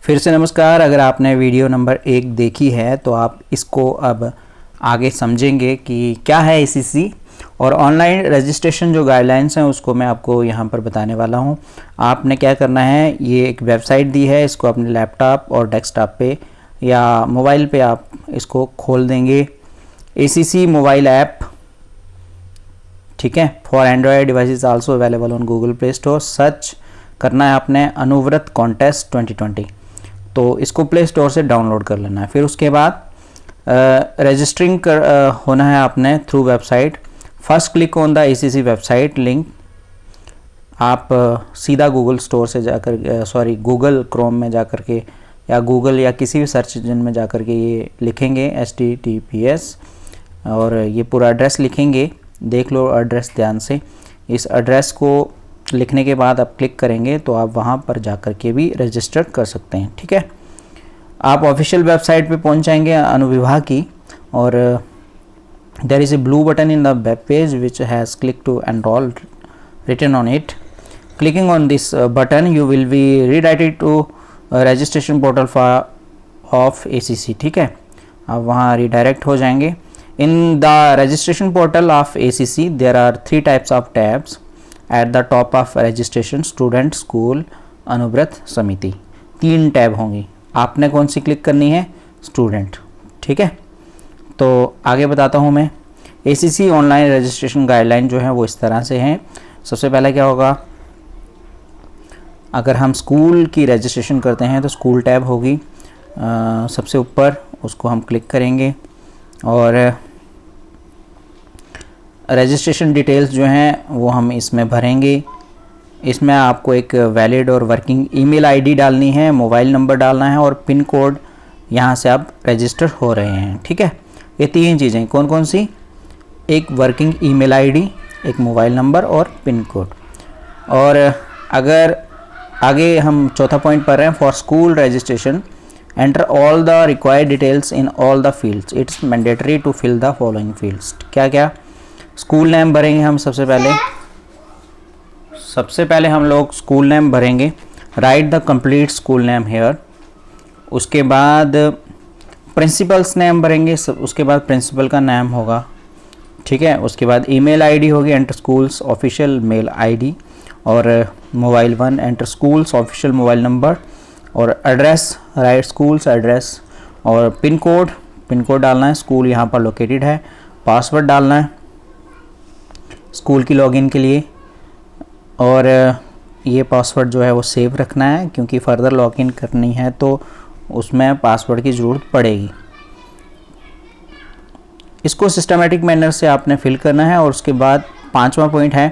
फिर से नमस्कार। अगर आपने वीडियो नंबर 1 देखी है तो आप इसको अब आगे समझेंगे कि क्या है एसीसी और ऑनलाइन रजिस्ट्रेशन जो गाइडलाइंस हैं उसको मैं आपको यहाँ पर बताने वाला हूँ। आपने क्या करना है, ये एक वेबसाइट दी है, इसको अपने लैपटॉप और डेस्कटॉप पे या मोबाइल पे आप इसको खोल देंगे। एसीसी मोबाइल ऐप, ठीक है, for Android devices also available on Google play store. Search करना है आपने अनुव्रत कॉन्टेस्ट 2020, तो इसको प्ले स्टोर से डाउनलोड कर लेना है। फिर उसके बाद रजिस्टरिंग होना है आपने through website. First click on the ACC website link. आप सीधा गूगल स्टोर से जाकर गूगल क्रोम में जाकर के या गूगल या किसी भी सर्च इंजन में जाकर के ये लिखेंगे HTTPS और ये पूरा एड्रेस लिखेंगे। देख लो एड्रेस ध्यान से। इस एड्रेस को लिखने के बाद आप क्लिक करेंगे तो आप वहाँ पर जाकर के भी रजिस्टर कर सकते हैं, ठीक है। आप ऑफिशियल वेबसाइट पे पहुँच जाएंगे अनुविभाग की और there is a blue button in the web page which has click to enrol written on it. Clicking on this button you will be redirected to registration portal of ACC, ठीक है। आप वहाँ रिडायरेक्ट हो जाएंगे। In the registration portal of ACC there are 3 types of tabs at the top of registration: student, school, Anuvrat समिति। 3 tab होंगी, आपने कौन सी क्लिक करनी है? स्टूडेंट, ठीक है। तो आगे बताता हूँ मैं। ACC ऑनलाइन रजिस्ट्रेशन गाइडलाइन जो है वो इस तरह से हैं। सबसे पहले क्या होगा, अगर हम स्कूल की रजिस्ट्रेशन करते हैं तो स्कूल टैब होगी सबसे ऊपर, उसको हम क्लिक करेंगे और रजिस्ट्रेशन डिटेल्स जो हैं वो हम इसमें भरेंगे। इसमें आपको एक वैलिड और वर्किंग ईमेल आईडी डालनी है, मोबाइल नंबर डालना है और पिन कोड यहाँ से आप रजिस्टर हो रहे हैं, ठीक है। ये 3 चीज़ें कौन कौन सी? एक वर्किंग ईमेल आईडी, एक मोबाइल नंबर और पिन कोड। और अगर आगे हम चौथा पॉइंट पढ़ रहे हैं, for school registration enter all the required details in all the fields, it's mandatory to fill the following fields. क्या क्या? स्कूल नेम भरेंगे हम सबसे पहले हम लोग स्कूल नेम भरेंगे। Right the complete school name here. उसके बाद प्रिंसिपल्स नेम भरेंगे, उसके बाद प्रिंसिपल का नाम होगा, ठीक है। उसके बाद ईमेल आईडी होगी, enter school's official mail ID, और mobile 1 enter school's official mobile number, और एड्रेस राइट स्कूल्स एड्रेस, और पिन कोड डालना है, स्कूल यहाँ पर लोकेटेड है। पासवर्ड डालना है स्कूल की लॉगिन के लिए, और ये पासवर्ड जो है वो सेव रखना है क्योंकि फर्दर लॉगिन करनी है तो उसमें पासवर्ड की ज़रूरत पड़ेगी। इसको सिस्टमेटिक मैनर से आपने फिल करना है। और उसके बाद 5वां पॉइंट है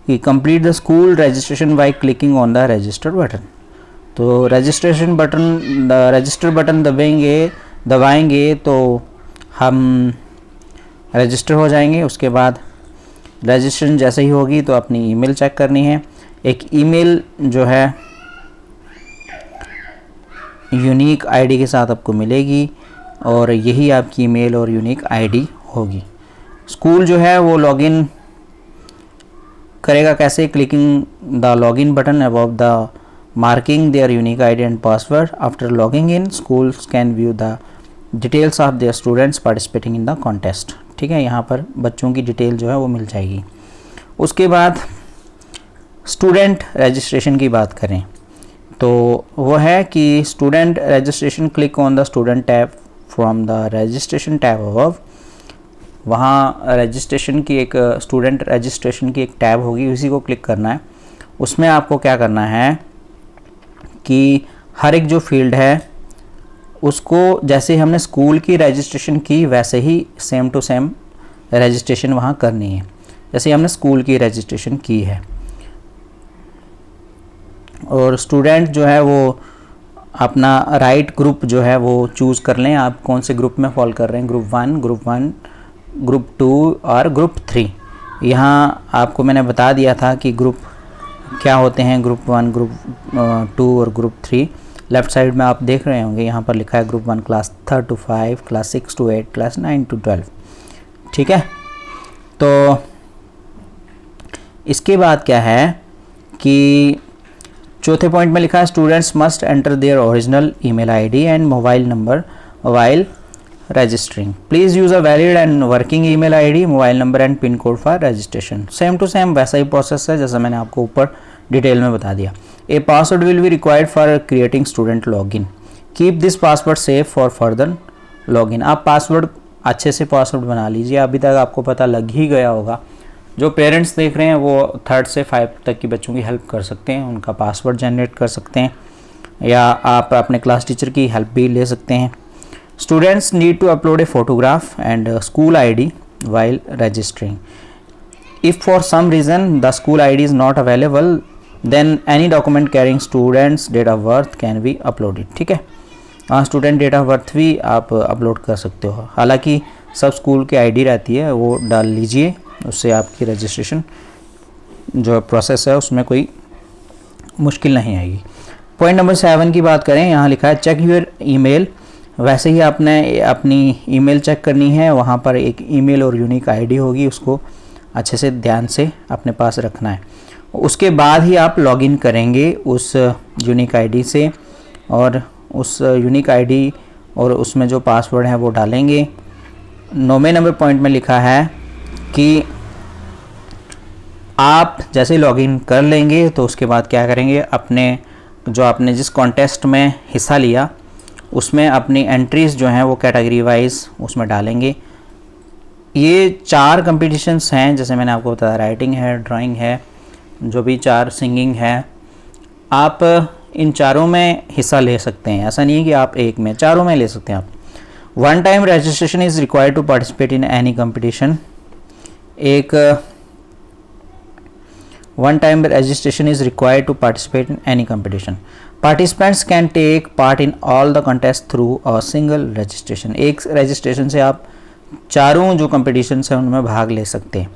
कि complete the school registration by clicking on the register button. तो रजिस्टर बटन दबाएंगे तो हम रजिस्टर हो जाएंगे। उसके बाद रजिस्ट्रेशन जैसे ही होगी तो अपनी ईमेल चेक करनी है। एक ईमेल जो है यूनिक आईडी के साथ आपको मिलेगी और यही आपकी ईमेल और यूनिक आईडी होगी। स्कूल जो है वो लॉगिन करेगा कैसे? Clicking the login button above the marking there unique ID and password. After logging in schools can view the details of their students participating in the contest, ठीक है। यहाँ पर बच्चों की डिटेल जो है वो मिल जाएगी। उसके बाद स्टूडेंट रजिस्ट्रेशन की बात करें तो वो है कि student registration, click on the student tab from the registration tab above. वहाँ रजिस्ट्रेशन की एक स्टूडेंट रजिस्ट्रेशन की एक टैब होगी, उसी को क्लिक करना है। उसमें आपको क्या करना है कि हर एक जो फील्ड है उसको जैसे हमने स्कूल की रजिस्ट्रेशन की वैसे ही सेम टू सेम रजिस्ट्रेशन वहाँ करनी है, जैसे हमने स्कूल की रजिस्ट्रेशन की है। और स्टूडेंट जो है वो अपना राइट ग्रुप जो है वो चूज़ कर लें, आप कौन से ग्रुप में फॉलो कर रहे हैं, ग्रुप 1, ग्रुप 2 और ग्रुप 3। यहाँ आपको मैंने बता दिया था कि ग्रुप क्या होते हैं, ग्रुप 1, ग्रुप 2 और ग्रुप 3। लेफ़्ट साइड में आप देख रहे होंगे, यहाँ पर लिखा है group 1 class 3 to 5, class 6 to 8, class 9 to 12, ठीक है। तो इसके बाद क्या है कि चौथे पॉइंट में लिखा है students must enter their original email ID and mobile number while registering. Please use a valid and working email ID, mobile number and pin code for registration. Same to same वैसा ही process है जैसा मैंने आपको ऊपर detail में बता दिया. A password will be required for creating student login. Keep this password safe for further login. आप पासवर्ड अच्छे से पासवर्ड बना लीजिए. अभी तक आपको पता लग ही गया होगा. जो पेरेंट्स देख रहे हैं वो 3rd से 5 तक की बच्चों की हेल्प कर सकते हैं, उनका पासवर्ड जनरेट कर सकते हैं, या आप अपने क्लास टीचर की हेल्प भी ले सकते हैं. Students need to upload a photograph and school ID while registering. If for some reason the school ID is not available, then any document carrying students date of birth can be uploaded. ठीक है, student date of birth भी आप upload कर सकते हो. हालांकि सब school की आईडी रहती है, वो डाल लीजिए, उससे आपकी रजिस्ट्रेशन जो प्रोसेस है उसमें कोई मुश्किल नहीं आएगी. पॉइंट नंबर 7 की बात करें, यहाँ लिखा है चेक योर ईमेल. वैसे ही आपने अपनी ईमेल चेक करनी है. वहाँ पर एक ईमेल और यूनिक आईडी होगी, उसको अच्छे से ध्यान से अपने पास रखना है. उसके बाद ही आप लॉगिन करेंगे उस यूनिक आईडी से, और उस यूनिक आईडी और उसमें जो पासवर्ड है वो डालेंगे. 9वें नंबर पॉइंट में लिखा है कि आप जैसे लॉगिन कर लेंगे तो उसके बाद क्या करेंगे, अपने जो आपने जिस कॉन्टेस्ट में हिस्सा लिया उसमें अपनी एंट्रीज़ जो हैं वो कैटेगरी वाइज उसमें डालेंगे. ये 4 कंपटीशंस हैं, जैसे मैंने आपको बताया, राइटिंग है, ड्राइंग है, जो भी 4 सिंगिंग है. आप इन चारों में हिस्सा ले सकते हैं. ऐसा नहीं है कि आप एक में, चारों में ले सकते हैं आप. 1 time registration is required to participate in any competition. One time registration is required to participate in any competition. Participants can take part in all the contests through a single registration. एक registration से आप चारों जो competitions हैं उनमें भाग ले सकते हैं,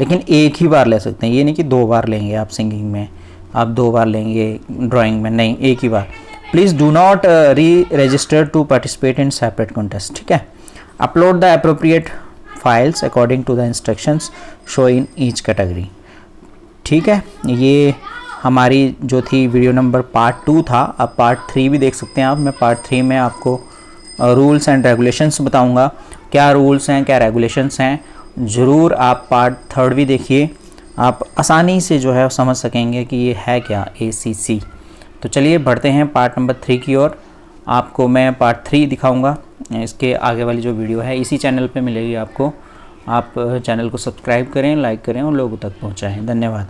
लेकिन एक ही बार ले सकते हैं. ये नहीं कि 2 बार लेंगे आप सिंगिंग में, आप 2 बार लेंगे ड्राइंग में, नहीं, एक ही बार. Please do not re-register to participate in separate contest. ठीक है. Upload the appropriate files according to the instructions show in each category. ठीक है, ये हमारी जो थी वीडियो नंबर पार्ट 2 था. अब पार्ट 3 भी देख सकते हैं आप. मैं पार्ट 3 में आपको रूल्स एंड रेगुलेशंस बताऊंगा, क्या रूल्स हैं, क्या रेगुलेशंस हैं. ज़रूर आप पार्ट 3 भी देखिए, आप आसानी से जो है समझ सकेंगे कि ये है क्या ACC. तो चलिए बढ़ते हैं पार्ट नंबर 3 की ओर. आपको मैं पार्ट 3 दिखाऊँगा. इसके आगे वाली जो वीडियो है इसी चैनल पर मिलेगी आपको. आप चैनल को सब्सक्राइब करें, लाइक करें और लोगों तक पहुँचाएँ. धन्यवाद.